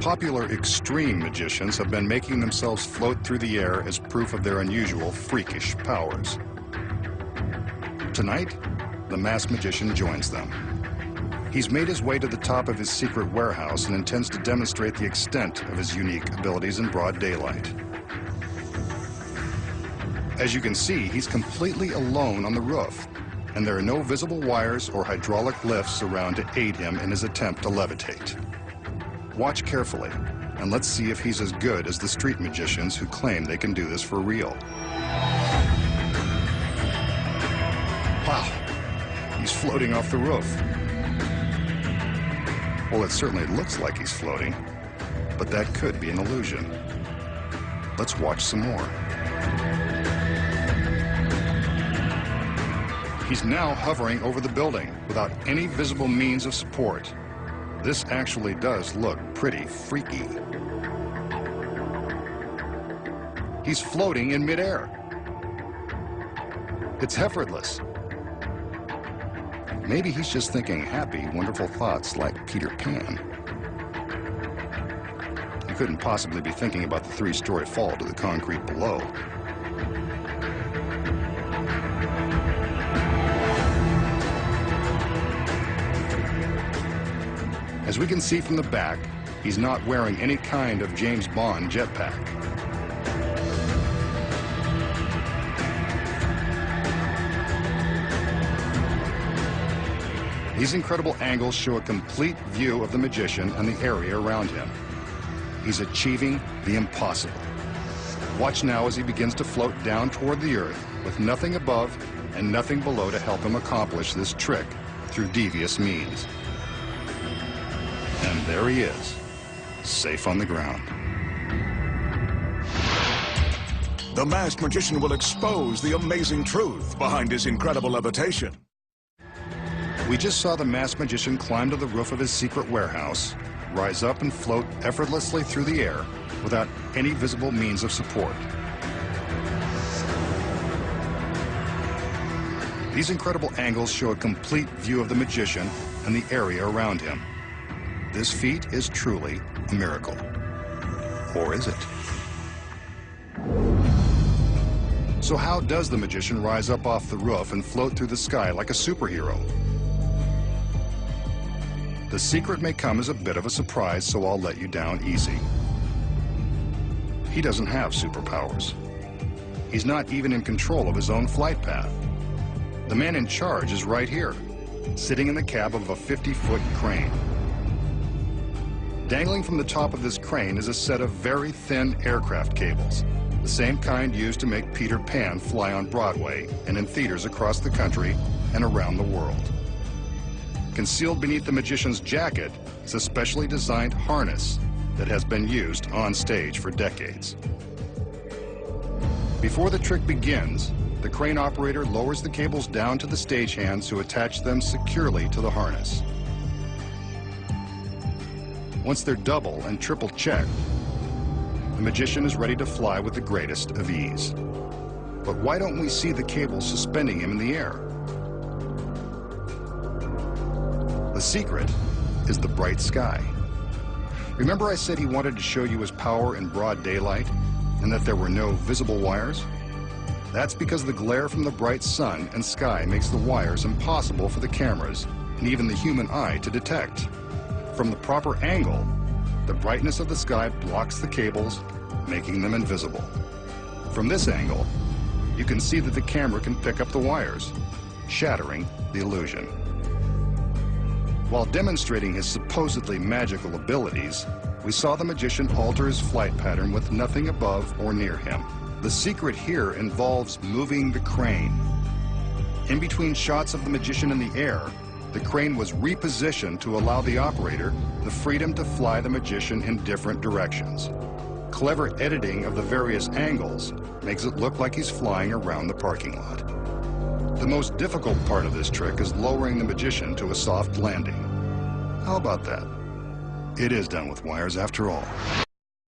popular extreme magicians have been making themselves float through the air as proof of their unusual, freakish powers. Tonight, the masked magician joins them. He's made his way to the top of his secret warehouse and intends to demonstrate the extent of his unique abilities in broad daylight. As you can see, he's completely alone on the roof, and there are no visible wires or hydraulic lifts around to aid him in his attempt to levitate. Watch carefully, and let's see if he's as good as the street magicians who claim they can do this for real. Wow, he's floating off the roof. Well, it certainly looks like he's floating, but that could be an illusion. Let's watch some more. He's now hovering over the building without any visible means of support. This actually does look pretty freaky. He's floating in midair. It's effortless. Maybe he's just thinking happy, wonderful thoughts like Peter Pan. He couldn't possibly be thinking about the 3-story fall to the concrete below. As we can see from the back, he's not wearing any kind of James Bond jetpack. These incredible angles show a complete view of the magician and the area around him. He's achieving the impossible. Watch now as he begins to float down toward the earth with nothing above and nothing below to help him accomplish this trick through devious means. And there he is, safe on the ground. The masked magician will expose the amazing truth behind his incredible levitation. We just saw the masked magician climb to the roof of his secret warehouse, rise up and float effortlessly through the air without any visible means of support. These incredible angles show a complete view of the magician and the area around him. This feat is truly a miracle. Or is it? So how does the magician rise up off the roof and float through the sky like a superhero? The secret may come as a bit of a surprise, so I'll let you down easy. He doesn't have superpowers. He's not even in control of his own flight path. The man in charge is right here, sitting in the cab of a 50-foot crane. Dangling from the top of this crane is a set of very thin aircraft cables, the same kind used to make Peter Pan fly on Broadway and in theaters across the country and around the world. Concealed beneath the magician's jacket is a specially designed harness that has been used on stage for decades. Before the trick begins, the crane operator lowers the cables down to the stagehands who attach them securely to the harness. Once they're double and triple checked, the magician is ready to fly with the greatest of ease. But why don't we see the cables suspending him in the air? The secret is the bright sky. Remember I said he wanted to show you his power in broad daylight and that there were no visible wires? That's because the glare from the bright sun and sky makes the wires impossible for the cameras and even the human eye to detect. From the proper angle, the brightness of the sky blocks the cables, making them invisible. From this angle, you can see that the camera can pick up the wires, shattering the illusion. While demonstrating his supposedly magical abilities, we saw the magician alter his flight pattern with nothing above or near him. The secret here involves moving the crane. In between shots of the magician in the air, the crane was repositioned to allow the operator the freedom to fly the magician in different directions. Clever editing of the various angles makes it look like he's flying around the parking lot. The most difficult part of this trick is lowering the magician to a soft landing. How about that? It is done with wires after all.